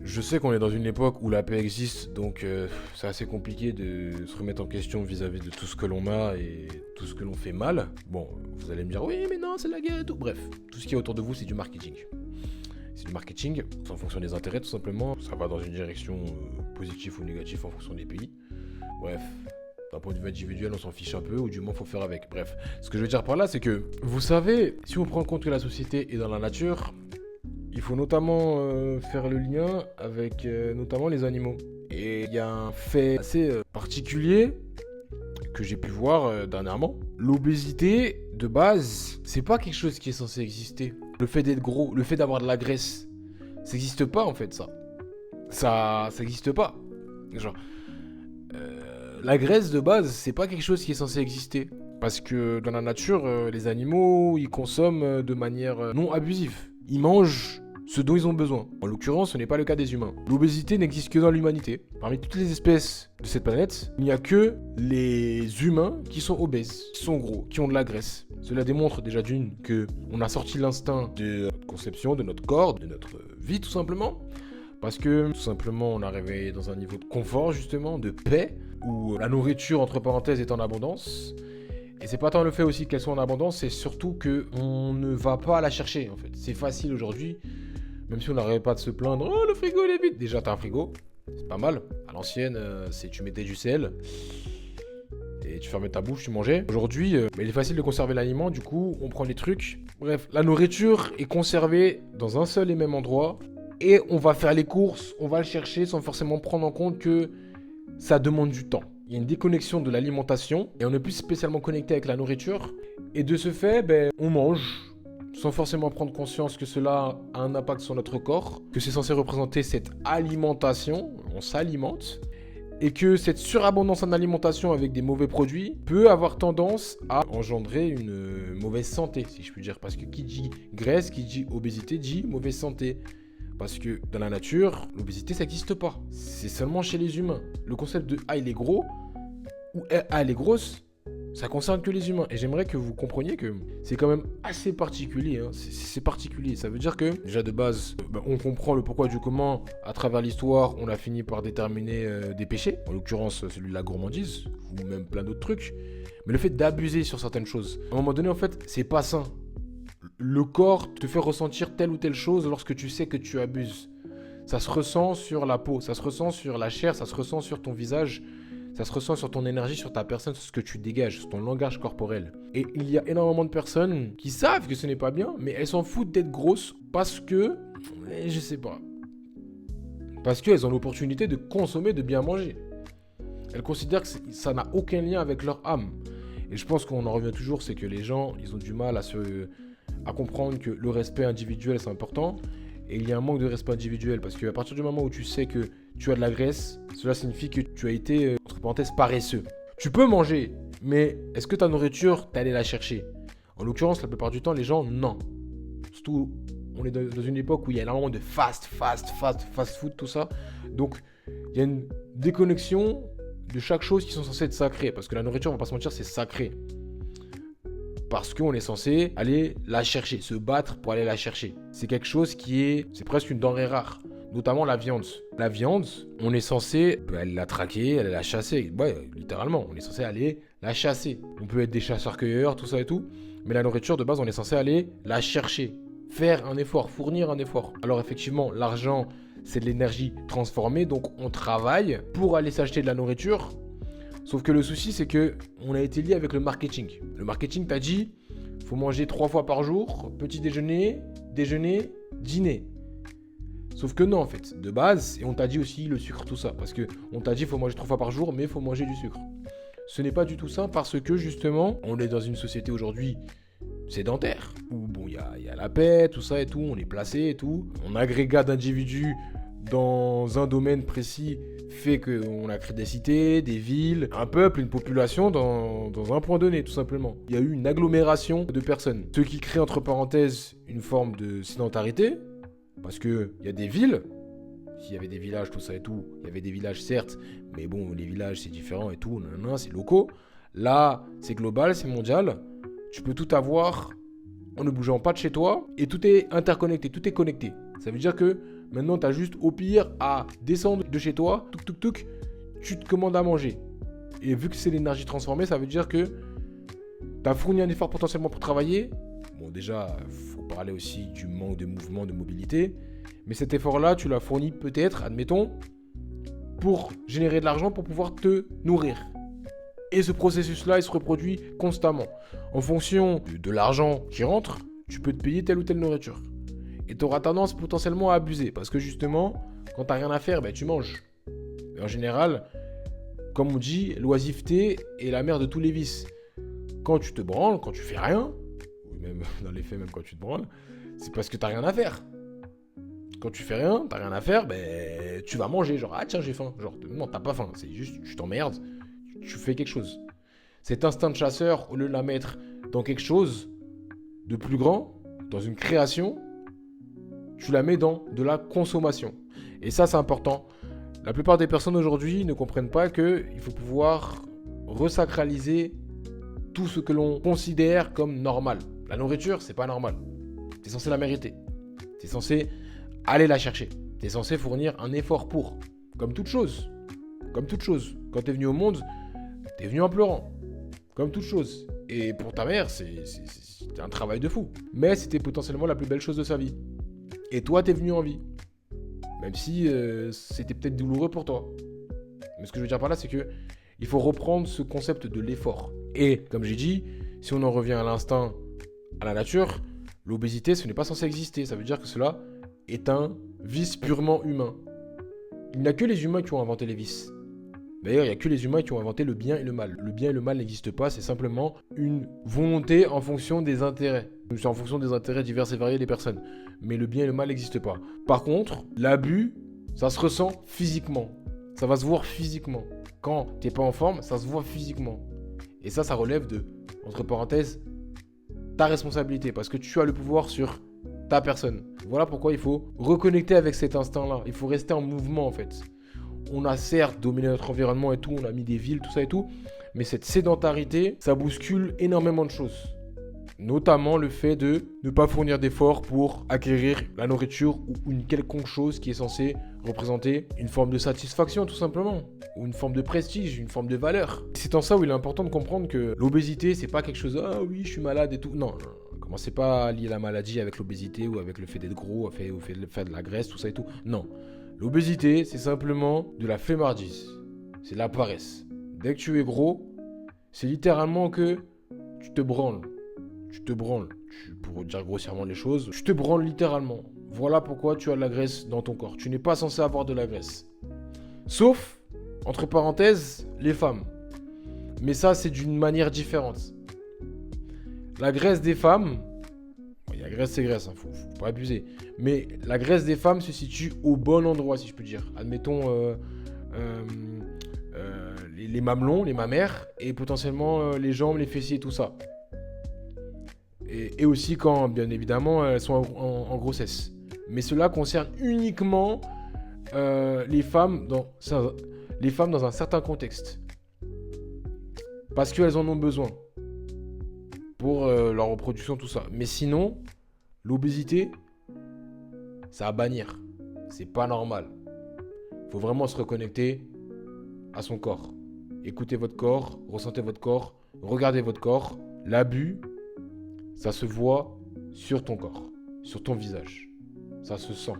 Je sais qu'on est dans une époque où la paix existe, donc c'est assez compliqué de se remettre en question vis-à-vis de tout ce que l'on a et tout ce que l'on fait mal. Bon, vous allez me dire, oui, mais non, c'est la guerre et tout. Bref, tout ce qui est autour de vous, c'est du marketing. C'est du marketing, c'est en fonction des intérêts, tout simplement. Ça va dans une direction positive ou négative en fonction des pays. Bref, d'un point de vue individuel, on s'en fiche un peu, ou du moins, faut faire avec. Bref, ce que je veux dire par là, c'est que, vous savez, si on prend en compte que la société est dans la nature, il faut notamment faire le lien avec notamment les animaux. Et il y a un fait assez particulier que j'ai pu voir dernièrement. L'obésité, de base, c'est pas quelque chose qui est censé exister. Le fait d'être gros, le fait d'avoir de la graisse, ça n'existe pas en fait, ça. Ça n'existe pas. Genre, la graisse de base, c'est pas quelque chose qui est censé exister. Parce que dans la nature, les animaux, ils consomment de manière non abusive. Ils mangent ce dont ils ont besoin. En l'occurrence, ce n'est pas le cas des humains. L'obésité n'existe que dans l'humanité. Parmi toutes les espèces de cette planète, il n'y a que les humains qui sont obèses, qui sont gros, qui ont de la graisse. Cela démontre déjà d'une que on a sorti l'instinct de notre conception, de notre corps, de notre vie tout simplement. Parce que tout simplement, on est arrivé dans un niveau de confort justement, de paix, où la nourriture entre parenthèses est en abondance. Et c'est pas tant le fait aussi qu'elle soit en abondance, c'est surtout que on ne va pas la chercher en fait. C'est facile aujourd'hui, même si on n'arrête pas de se plaindre. Oh, le frigo il est vide. Déjà t'as un frigo, c'est pas mal. À l'ancienne, c'est tu mettais du sel et tu fermais ta bouche, tu mangeais. Aujourd'hui, il est facile de conserver l'aliment, du coup on prend les trucs. Bref, la nourriture est conservée dans un seul et même endroit et on va faire les courses, on va le chercher sans forcément prendre en compte que ça demande du temps. Il y a une déconnexion de l'alimentation et on n'est plus spécialement connecté avec la nourriture. Et de ce fait, on mange sans forcément prendre conscience que cela a un impact sur notre corps, que c'est censé représenter cette alimentation, on s'alimente, et que cette surabondance en alimentation avec des mauvais produits peut avoir tendance à engendrer une mauvaise santé, si je puis dire. Parce que qui dit graisse, qui dit obésité, dit mauvaise santé. Parce que dans la nature, l'obésité, ça n'existe pas. C'est seulement chez les humains. Le concept de « ah, il est gros » ou « ah, elle est grosse », ça concerne que les humains. Et j'aimerais que vous compreniez que c'est quand même assez particulier. Hein. C'est particulier. Ça veut dire que, déjà de base, on comprend le pourquoi du comment. À travers l'histoire, on a fini par déterminer des péchés. En l'occurrence, celui de la gourmandise, ou même plein d'autres trucs. Mais le fait d'abuser sur certaines choses, à un moment donné, en fait, c'est pas sain. Le corps te fait ressentir telle ou telle chose lorsque tu sais que tu abuses. Ça se ressent sur la peau, ça se ressent sur la chair, ça se ressent sur ton visage, ça se ressent sur ton énergie, sur ta personne, sur ce que tu dégages, sur ton langage corporel. Et il y a énormément de personnes qui savent que ce n'est pas bien, mais elles s'en foutent d'être grosses parce que, je sais pas, parce qu'elles ont l'opportunité de consommer, de bien manger. Elles considèrent que ça n'a aucun lien avec leur âme. Et je pense qu'on en revient toujours, c'est que les gens, ils ont du mal à comprendre que le respect individuel c'est important et il y a un manque de respect individuel parce qu'à partir du moment où tu sais que tu as de la graisse, cela signifie que tu as été entre parenthèses paresseux. Tu peux manger, mais est-ce que ta nourriture t'es allé la chercher? En l'occurrence, la plupart du temps, les gens non. Surtout, on est dans une époque où il y a énormément de fast food, tout ça. Donc, il y a une déconnexion de chaque chose qui sont censées être sacrées parce que la nourriture, on va pas se mentir, c'est sacré. Parce qu'on est censé aller la chercher, se battre pour aller la chercher. C'est quelque chose c'est presque une denrée rare, notamment la viande. La viande, on est censé aller la traquer, aller la chasser. Ouais, littéralement, on est censé aller la chasser. On peut être des chasseurs-cueilleurs, tout ça et tout, mais la nourriture de base, on est censé aller la chercher, faire un effort, fournir un effort. Alors effectivement, l'argent, c'est de l'énergie transformée, donc on travaille pour aller s'acheter de la nourriture. Sauf que le souci, c'est que on a été lié avec le marketing. Le marketing t'a dit, faut manger 3 fois par jour, petit déjeuner, déjeuner, dîner. Sauf que non, en fait, de base, et on t'a dit aussi le sucre, tout ça. Parce que on t'a dit, faut manger 3 fois par jour, mais faut manger du sucre. Ce n'est pas du tout ça parce que justement, on est dans une société aujourd'hui sédentaire, où bon, il y a la paix, tout ça et tout, on est placé et tout. On agrégat d'individus dans un domaine précis fait qu'on a créé des cités, des villes, un peuple, une population dans un point donné, tout simplement. Il y a eu une agglomération de personnes. Ce qui crée, entre parenthèses, une forme de sédentarité, parce qu'il y a des villes, s'il y avait des villages, tout ça et tout, il y avait des villages certes, mais bon, les villages c'est différent et tout, c'est locaux. Là, c'est global, c'est mondial. Tu peux tout avoir en ne bougeant pas de chez toi et tout est interconnecté, tout est connecté. Ça veut dire que Maintenant, tu as juste au pire à descendre de chez toi, tu te commandes à manger. Et vu que c'est l'énergie transformée, ça veut dire que tu as fourni un effort potentiellement pour travailler. Bon, déjà, il faut parler aussi du manque de mouvement, de mobilité. Mais cet effort-là, tu l'as fourni peut-être, admettons, pour générer de l'argent pour pouvoir te nourrir. Et ce processus-là, il se reproduit constamment. En fonction de l'argent qui rentre, tu peux te payer telle ou telle nourriture. Et tu auras tendance potentiellement à abuser. Parce que justement, quand tu n'as rien à faire, tu manges. Et en général, comme on dit, l'oisiveté est la mère de tous les vices. Quand tu te branles, quand tu fais rien, ou même dans les faits, même quand tu te branles, c'est parce que tu n'as rien à faire. Quand tu fais rien, tu n'as rien à faire, tu vas manger. Genre, ah tiens, j'ai faim. Genre, non, t'as pas faim. C'est juste, tu t'emmerdes, tu fais quelque chose. Cet instinct de chasseur, au lieu de la mettre dans quelque chose de plus grand, dans une création, tu la mets dans de la consommation. Et ça, c'est important. La plupart des personnes aujourd'hui ne comprennent pas qu'il faut pouvoir resacraliser tout ce que l'on considère comme normal. La nourriture, c'est pas normal. Tu es censé la mériter. Tu es censé aller la chercher. Tu es censé fournir un effort pour. Comme toute chose. Comme toute chose. Quand tu es venu au monde, tu es venu en pleurant. Comme toute chose. Et pour ta mère, c'est un travail de fou. Mais c'était potentiellement la plus belle chose de sa vie. Et toi, tu es venu en vie. Même si c'était peut-être douloureux pour toi. Mais ce que je veux dire par là, c'est que il faut reprendre ce concept de l'effort. Et comme j'ai dit, si on en revient à l'instinct, à la nature, l'obésité, ce n'est pas censé exister. Ça veut dire que cela est un vice purement humain. Il n'y a que les humains qui ont inventé les vices. D'ailleurs, il n'y a que les humains qui ont inventé le bien et le mal. Le bien et le mal n'existent pas, c'est simplement une volonté en fonction des intérêts. C'est en fonction des intérêts divers et variés des personnes. Mais le bien et le mal n'existent pas. Par contre, l'abus, ça se ressent physiquement. Ça va se voir physiquement. Quand tu n'es pas en forme, ça se voit physiquement. Et ça relève de, entre parenthèses, ta responsabilité. Parce que tu as le pouvoir sur ta personne. Voilà pourquoi il faut reconnecter avec cet instinct-là. Il faut rester en mouvement en fait. On a certes dominé notre environnement et tout, on a mis des villes, tout ça et tout, mais cette sédentarité, ça bouscule énormément de choses. Notamment le fait de ne pas fournir d'efforts pour acquérir la nourriture ou une quelconque chose qui est censée représenter une forme de satisfaction tout simplement, ou une forme de prestige, une forme de valeur. C'est en ça où il est important de comprendre que l'obésité, c'est pas quelque chose, ah oui, je suis malade et tout. Non, commencez pas à lier la maladie avec l'obésité ou avec le fait d'être gros, au fait de faire de la graisse, tout ça et tout. Non. L'obésité, c'est simplement de la flemmardise. C'est de la paresse. Dès que tu es gros, c'est littéralement que tu te branles. Tu te branles. Pour dire grossièrement les choses, tu te branles littéralement. Voilà pourquoi tu as de la graisse dans ton corps. Tu n'es pas censé avoir de la graisse. Sauf, entre parenthèses, les femmes. Mais ça, c'est d'une manière différente. La graisse des femmes... Il y a graisse et graisse, faut pas abuser. Mais la graisse des femmes se situe au bon endroit, si je peux dire. Admettons les mamelons, les mammaires, et potentiellement les jambes, les fessiers, tout ça. Et aussi quand, bien évidemment, elles sont en grossesse. Mais cela concerne uniquement les femmes dans un certain contexte. Parce qu'elles en ont besoin. Pour leur reproduction, tout ça. Mais sinon, l'obésité, c'est à bannir. C'est pas normal. Faut vraiment se reconnecter à son corps. Écoutez votre corps, ressentez votre corps, regardez votre corps. L'abus, ça se voit sur ton corps, sur ton visage. Ça se sent.